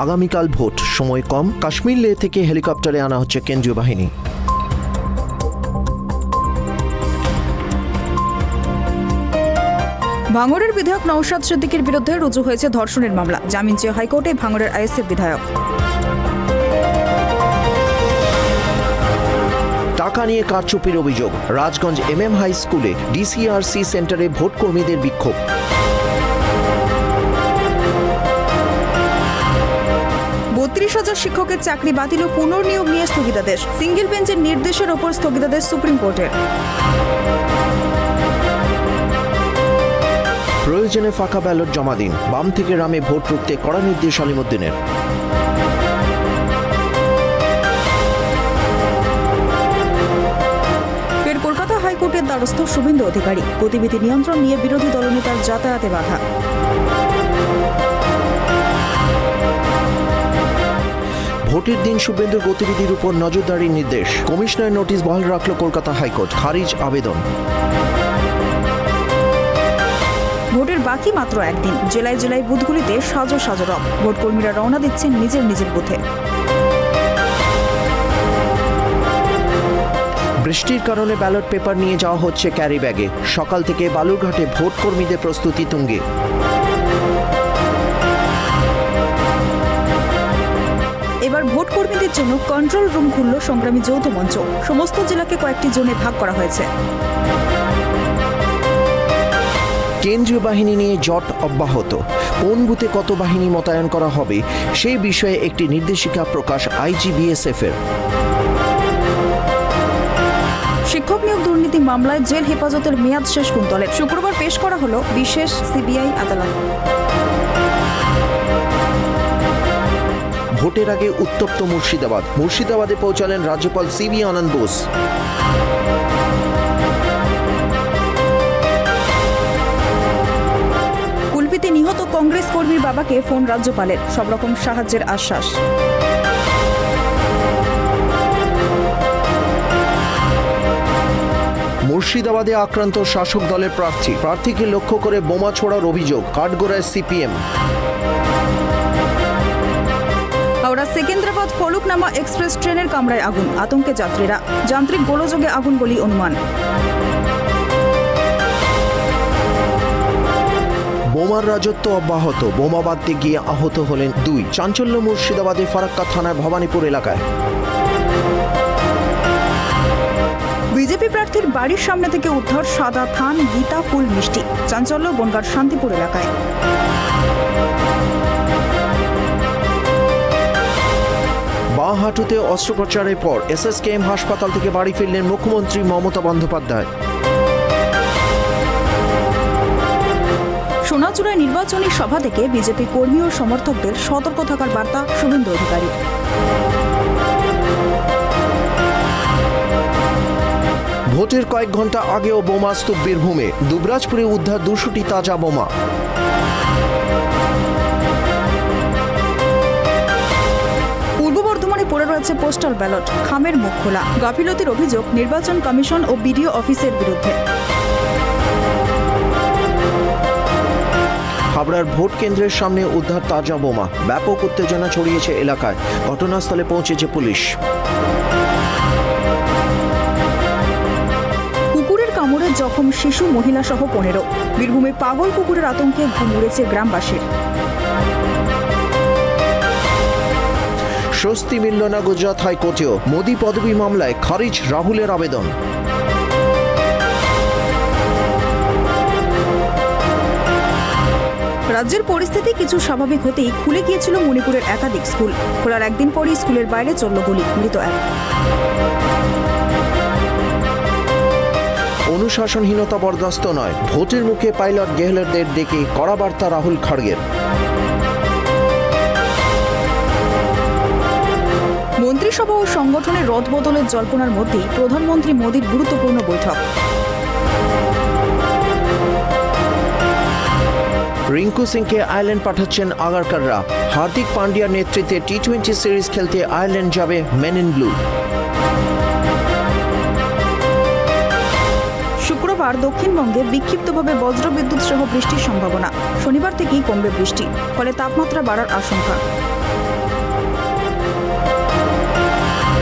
আগামীকাল ভোট, সময় কম। কাশ্মীর লে থেকে হেলিকপ্টারে আনা হচ্ছে কেন্দ্রীয় বাহিনী। ভাঙড়ের বিধায়ক নওশাদ সিদ্দিকীর বিরুদ্ধে রুজু হয়েছে ধর্ষণের মামলা। জামিন চেয়ে হাইকোর্টে ভাঙড়ের আইএসএফ বিধায়ক। টাকা নিয়ে কারচুপির অভিযোগ। রাজগঞ্জ MM হাই স্কুলে DCRC সেন্টারে ভোট কর্মীদের বিক্ষোভ। বত্রিশ হাজার শিক্ষকের চাকরি বাতিল ও পুনর্নিয়োগ নিয়ে স্থগিতাদেশ। সিঙ্গেল বেঞ্চের নির্দেশের ওপর স্থগিতাদেশ সুপ্রিম কোর্টের। প্রয়োজনে ফাঁকা ব্যালট জমা দিন। বাম থেকে রামে ভোট রুখতে কড়া নির্দেশ আলিমুদ্দিনের। ফের কলকাতা হাইকোর্টের দ্বারস্থ শুভেন্দু অধিকারী। গতিবিধি নিয়ন্ত্রণ নিয়ে বিরোধী দলনেতার যাতায়াতে বাধা। ভোটের দিন শুভেন্দুর গতিবিধির উপর নজরদারির নির্দেশ। কমিশনার নোটিশ বহাল রাখল কলকাতা হাইকোর্ট, খারিজ আবেদন। ভোটের বাকি মাত্র একদিন। জেলায় জেলায় বুথগুলিতে সাজো সাজো রব। ভোটকর্মীরা রওনা দিচ্ছেন নিজের নিজের বুথে। বৃষ্টির কারণে ব্যালট পেপার নিয়ে যাওয়া হচ্ছে ক্যারি ব্যাগে। সকাল থেকে বালুরঘাটে ভোট কর্মীদের প্রস্তুতি তুঙ্গে। এবার ভোট কর্মীদের জন্য কন্ট্রোল রুম খুলল সংগ্রামী যৌথ মঞ্চ। সমস্ত জেলাকে কয়েকটি জোনে ভাগ করা হয়েছে। কেন্দ্রীয় বাহিনী নিয়ে জট অব্যাহত। কোন বুথে কত বাহিনী মোতায়েন করা হবে সেই বিষয়ে একটি নির্দেশিকা প্রকাশ IGBSF এর। শিক্ষক নিয়োগ দুর্নীতি মামলায় জেল হেফাজতের মেয়াদ শেষ কুন্তলের। শুক্রবার পেশ করা হলো বিশেষ CBI আদালত। ভোটের আগে উত্তপ্ত মুর্শিদাবাদে পৌঁছালেন রাজ্যপাল CV আনন্দ বোস। কুলপিতে নিহত কংগ্রেস কর্মীর বাবাকে ফোন রাজ্যপালের। সব রকম সাহায্যের আশ্বাস। মুর্শিদাবাদে আক্রান্ত শাসক দলের প্রার্থীকে লক্ষ্য করে বোমা ছোড়ার অভিযোগ। কাঠগোড়ায় CPM। হাওড়া সেকেন্দ্রাবাদ ফলুকনামা এক্সপ্রেস ট্রেনের কামরায় আগুন। আতঙ্কে যাত্রীরা। যান্ত্রিক গোলযোগে আগুন বলে অনুমান। বোমার রাজত্ব অব্যাহত। বোমা বাঁধতে গিয়ে আহত হলেন 2। চাঞ্চল্য মুর্শিদাবাদে ফারাক্কা থানার ভবানীপুর এলাকায়। বিজেপি প্রার্থীর বাড়ির সামনে থেকে উদ্ধার সাদা থান, গীতা, ফুল, মিষ্টি। চাঞ্চল্য বনগাঁর শান্তিপুর এলাকায়। বাঁ হাঁটুতে অস্ত্রোপচারের পর SSKM হাসপাতাল থেকে বাড়ি ফিরলেন মুখ্যমন্ত্রী মমতা বন্দ্যোপাধ্যায়। সোনাচূড়ায় নির্বাচনী সভা থেকে বিজেপি কর্মী ও সমর্থকদের সতর্ক থাকার বার্তা শুভেন্দু অধিকারী। ভোটের কয়েক ঘন্টা আগেও বোমা স্তূপ বীরভূমে। দুবরাজপুরে উদ্ধার 200টি তাজা বোমা। পূর্ব বর্ধমানে পড়ে রয়েছে পোস্টাল ব্যালট। খামের মুখ খোলা। গাফিলতির অভিযোগ নির্বাচন কমিশন ও BDO অফিসের বিরুদ্ধে। হাবড়ার ভোট কেন্দ্রের সামনে উদ্ধার তাজা বোমা। ব্যাপক উত্তেজনা ছড়িয়েছে এলাকায়। ঘটনাস্থলে পৌঁছেছে পুলিশ। কুকুরের কামড়ে জখম শিশু, মহিলা সহ 15। বীরভূমে পাগল কুকুরের আতঙ্কে ঘুম উড়েছে গ্রামবাসীর। স্বস্তি মিলল না গুজরাট হাইকোর্টেও। মোদি পদবী মামলায় খারিজ রাহুলের আবেদন। রাজ্যের পরিস্থিতি কিছু স্বাভাবিক হতেই খুলে গিয়েছিল মণিপুরের একাধিক স্কুল। খোলার একদিন পরই স্কুলের বাইরে চলল গুলি। মৃত 1। অনুশাসনহীনতা বরদাস্ত নয়। ভোটের মুখে পাইলট গেহলটদের ডেকে কড়া বার্তা রাহুল খাড়গের। মন্ত্রিসভা ও সংগঠনের রদবদলের জল্পনার মধ্যেই প্রধানমন্ত্রী মোদীর গুরুত্বপূর্ণ বৈঠক। রিঙ্কু সিংকে আয়ারল্যান্ড পাঠাচ্ছেন আগারকাররা। হার্দিক পান্ডিয়ার নেতৃত্বে T20 সিরিজ খেলতে আয়ারল্যান্ড যাবে মেন ইন ব্লু। শুক্রবার দক্ষিণবঙ্গে বিক্ষিপ্তভাবে বজ্রবিদ্যুৎ সহ বৃষ্টির সম্ভাবনা। শনিবার থেকেই কমবে বৃষ্টি, ফলে তাপমাত্রা বাড়ার আশঙ্কা।